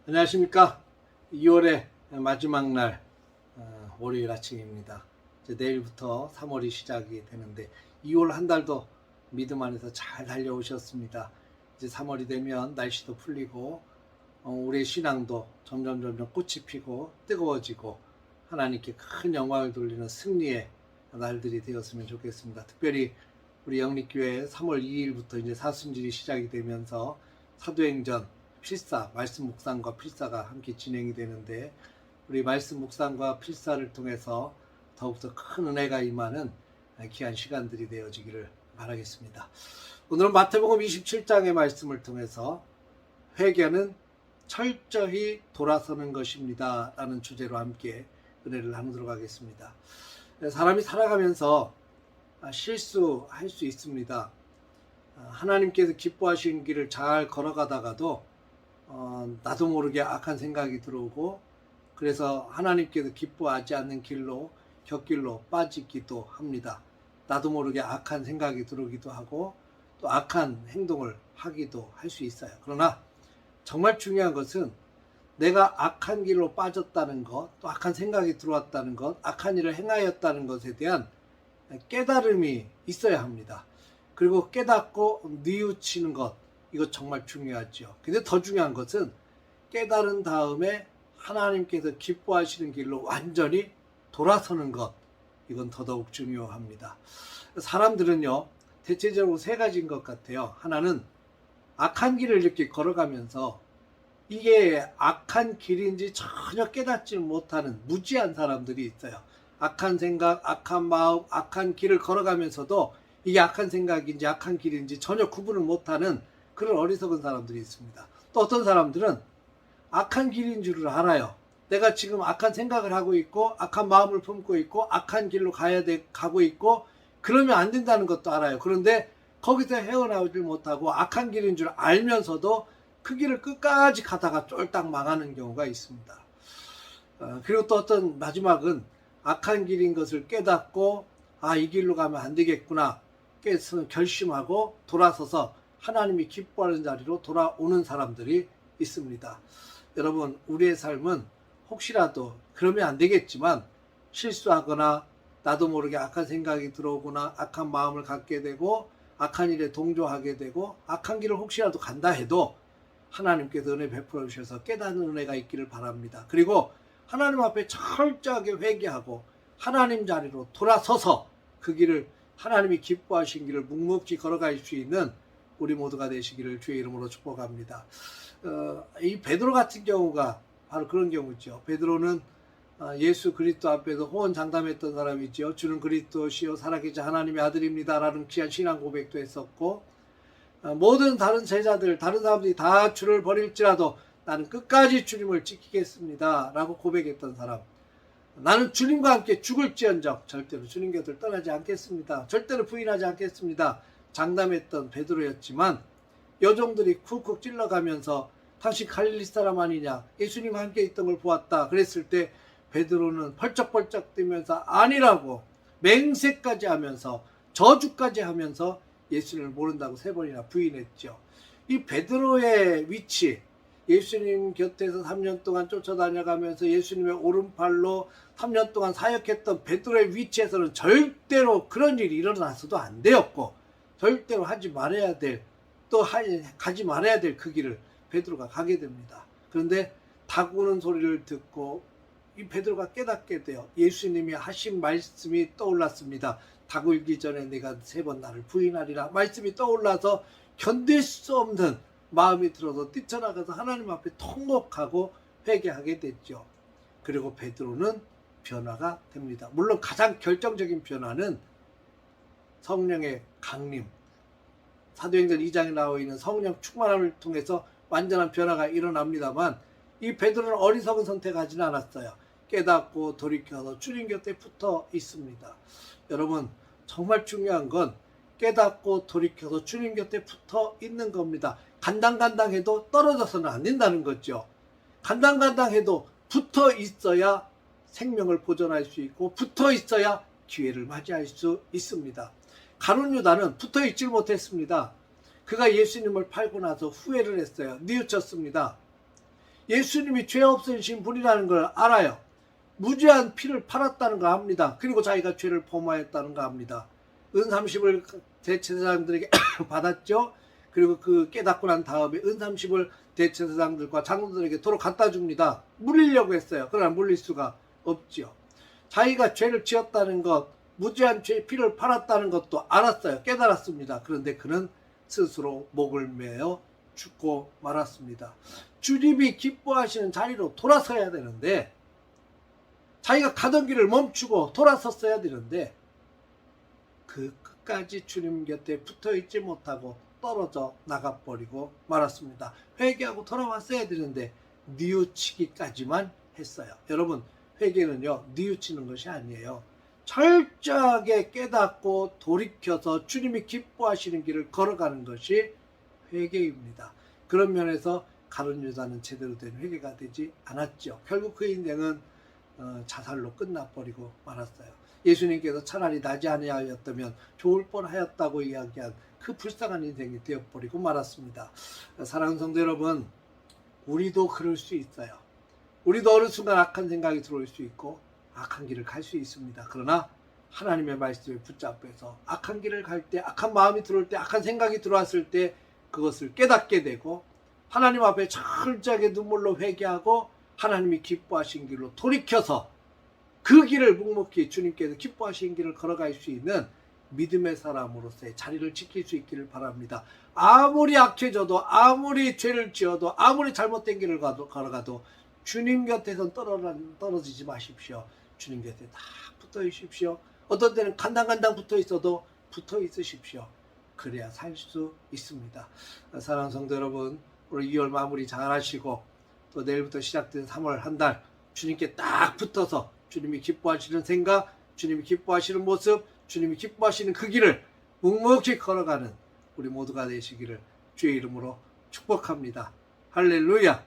안녕하십니까. 2월의 마지막 날 월요일 아침입니다. 이제 내일부터 3월이 시작이 되는데 2월 한 달도 믿음 안에서 잘 달려오셨습니다. 이제 3월이 되면 날씨도 풀리고 우리의 신앙도 점점 꽃이 피고 뜨거워지고 하나님께 큰 영광을 돌리는 승리의 날들이 되었으면 좋겠습니다. 특별히 우리 영립교회 3월 2일부터 이제 사순절이 시작이 되면서 사도행전 필사, 말씀 묵상과 필사가 함께 진행이 되는데 우리 말씀 묵상과 필사를 통해서 더욱더 큰 은혜가 임하는 귀한 시간들이 되어지기를 바라겠습니다. 오늘은 마태복음 27장의 말씀을 통해서 회개는 철저히 돌아서는 것입니다 라는 주제로 함께 은혜를 나누도록 하겠습니다. 사람이 살아가면서 실수할 수 있습니다. 하나님께서 기뻐하시는 길을 잘 걸어가다가도 나도 모르게 악한 생각이 들어오고 그래서 하나님께서 기뻐하지 않는 길로 곁길로 빠지기도 합니다. 나도 모르게 악한 생각이 들어오기도 하고 또 악한 행동을 하기도 할 수 있어요. 그러나 정말 중요한 것은 내가 악한 길로 빠졌다는 것, 또 악한 생각이 들어왔다는 것, 악한 일을 행하였다는 것에 대한 깨달음이 있어야 합니다. 그리고 깨닫고 뉘우치는 것, 이거 정말 중요하죠. 근데 더 중요한 것은 깨달은 다음에 하나님께서 기뻐하시는 길로 완전히 돌아서는 것, 이건 더더욱 중요합니다. 사람들은요, 대체적으로 세 가지인 것 같아요. 하나는 악한 길을 이렇게 걸어가면서 이게 악한 길인지 전혀 깨닫지 못하는 무지한 사람들이 있어요. 악한 생각, 악한 마음, 악한 길을 걸어가면서도 이게 악한 생각인지 악한 길인지 전혀 구분을 못하는 그런 어리석은 사람들이 있습니다. 또 어떤 사람들은 악한 길인 줄을 알아요. 내가 지금 악한 생각을 하고 있고 악한 마음을 품고 있고 악한 길로 가고 있고 그러면 안 된다는 것도 알아요. 그런데 거기서 헤어나오질 못하고 악한 길인 줄 알면서도 그 길을 끝까지 가다가 쫄딱 망하는 경우가 있습니다. 그리고 또 어떤 마지막은 악한 길인 것을 깨닫고 이 길로 가면 안 되겠구나 결심하고 돌아서서 하나님이 기뻐하는 자리로 돌아오는 사람들이 있습니다. 여러분, 우리의 삶은 혹시라도 그러면 안 되겠지만 실수하거나 나도 모르게 악한 생각이 들어오거나 악한 마음을 갖게 되고 악한 일에 동조하게 되고 악한 길을 혹시라도 간다 해도 하나님께서 은혜 베풀어 주셔서 깨닫는 은혜가 있기를 바랍니다. 그리고 하나님 앞에 철저하게 회개하고 하나님 자리로 돌아서서 그 길을 하나님이 기뻐하신 길을 묵묵히 걸어갈 수 있는 우리 모두가 되시기를 주의 이름으로 축복합니다. 이 베드로 같은 경우가 바로 그런 경우죠. 베드로는 예수 그리스도 앞에서 호언장담했던 사람이죠. 주는 그리스도시요 살아계신 하나님의 아들입니다 라는 귀한 신앙 고백도 했었고 모든 다른 제자들, 다른 사람들이 다 주를 버릴지라도 나는 끝까지 주님을 지키겠습니다 라고 고백했던 사람. 나는 주님과 함께 죽을지언정 절대로 주님 곁을 떠나지 않겠습니다. 절대로 부인하지 않겠습니다. 장담했던 베드로였지만 여종들이 쿡쿡 찔러가면서 당신 갈릴리 사람 아니냐, 예수님과 함께 있던 걸 보았다 그랬을 때 베드로는 펄쩍펄쩍 뛰면서 아니라고 맹세까지 하면서 저주까지 하면서 예수님을 모른다고 3번이나 부인했죠. 이 베드로의 위치, 예수님 곁에서 3년 동안 쫓아다녀가면서 예수님의 오른팔로 3년 동안 사역했던 베드로의 위치에서는 절대로 그런 일이 일어나서도 안 되었고 절대로 하지 말아야 될, 또 가지 말아야 될 그 길을 베드로가 가게 됩니다. 그런데 닭 우는 소리를 듣고 이 베드로가 깨닫게 돼요. 예수님이 하신 말씀이 떠올랐습니다. 닭 울기 전에 내가 3번 나를 부인하리라 말씀이 떠올라서 견딜 수 없는 마음이 들어서 뛰쳐나가서 하나님 앞에 통곡하고 회개하게 됐죠. 그리고 베드로는 변화가 됩니다. 물론 가장 결정적인 변화는 성령의 강림, 사도행전 2장에 나와 있는 성령 충만함을 통해서 완전한 변화가 일어납니다만 이 베드로는 어리석은 선택하지는 않았어요. 깨닫고 돌이켜서 주님 곁에 붙어 있습니다. 여러분, 정말 중요한 건 깨닫고 돌이켜서 주님 곁에 붙어 있는 겁니다. 간당간당해도 떨어져서는 안 된다는 거죠. 간당간당해도 붙어 있어야 생명을 보존할 수 있고 붙어 있어야 기회를 맞이할 수 있습니다. 가룟 유다는 붙어 있질 못했습니다. 그가 예수님을 팔고 나서 후회를 했어요. 뉘우쳤습니다. 예수님이 죄 없으신 분이라는 걸 알아요. 무죄한 피를 팔았다는 거 압니다. 그리고 자기가 죄를 범하였다는 거 압니다. 은 30을 대제사장들에게 받았죠. 그리고 그 깨닫고 난 다음에 은 30을 대제사장들과 장로들에게 도로 갖다 줍니다. 물리려고 했어요. 그러나 물릴 수가 없지요. 자기가 죄를 지었다는 것, 무죄한 죄 피를 팔았다는 것도 알았어요. 깨달았습니다. 그런데 그는 스스로 목을 매어 죽고 말았습니다. 주님이 기뻐하시는 자리로 돌아서야 되는데, 자기가 가던 길을 멈추고 돌아섰어야 되는데, 그 끝까지 주님 곁에 붙어 있지 못하고 떨어져 나가버리고 말았습니다. 회개하고 돌아왔어야 되는데 뉘우치기까지만 했어요. 여러분, 회개는요, 뉘우치는 것이 아니에요. 철저하게 깨닫고 돌이켜서 주님이 기뻐하시는 길을 걸어가는 것이 회개입니다. 그런 면에서 가룟 유다는 제대로 된 회개가 되지 않았죠. 결국 그 인생은 자살로 끝나버리고 말았어요. 예수님께서 차라리 나지 아니하였다면 좋을 뻔하였다고 이야기한 그 불쌍한 인생이 되어버리고 말았습니다. 사랑하는 성도 여러분, 우리도 그럴 수 있어요. 우리도 어느 순간 악한 생각이 들어올 수 있고 악한 길을 갈 수 있습니다. 그러나 하나님의 말씀에 붙잡혀서 악한 길을 갈 때, 악한 마음이 들어올 때, 악한 생각이 들어왔을 때 그것을 깨닫게 되고 하나님 앞에 철저하게 눈물로 회개하고 하나님이 기뻐하신 길로 돌이켜서 그 길을 묵묵히 주님께서 기뻐하신 길을 걸어갈 수 있는 믿음의 사람으로서의 자리를 지킬 수 있기를 바랍니다. 아무리 악해져도, 아무리 죄를 지어도, 아무리 잘못된 길을 걸어가도 주님 곁에선 떨어지지 마십시오. 주님 곁에 다 붙어 있십시오. 어떤 때는 간당간당 붙어 있어도 붙어 있으십시오. 그래야 살 수 있습니다. 사랑하는 성도 여러분, 오늘 2월 마무리 잘 하시고 또 내일부터 시작된 3월 한 달 주님께 딱 붙어서 주님이 기뻐하시는 생각, 주님이 기뻐하시는 모습, 주님이 기뻐하시는 그 길을 묵묵히 걸어가는 우리 모두가 되시기를 주의 이름으로 축복합니다. 할렐루야.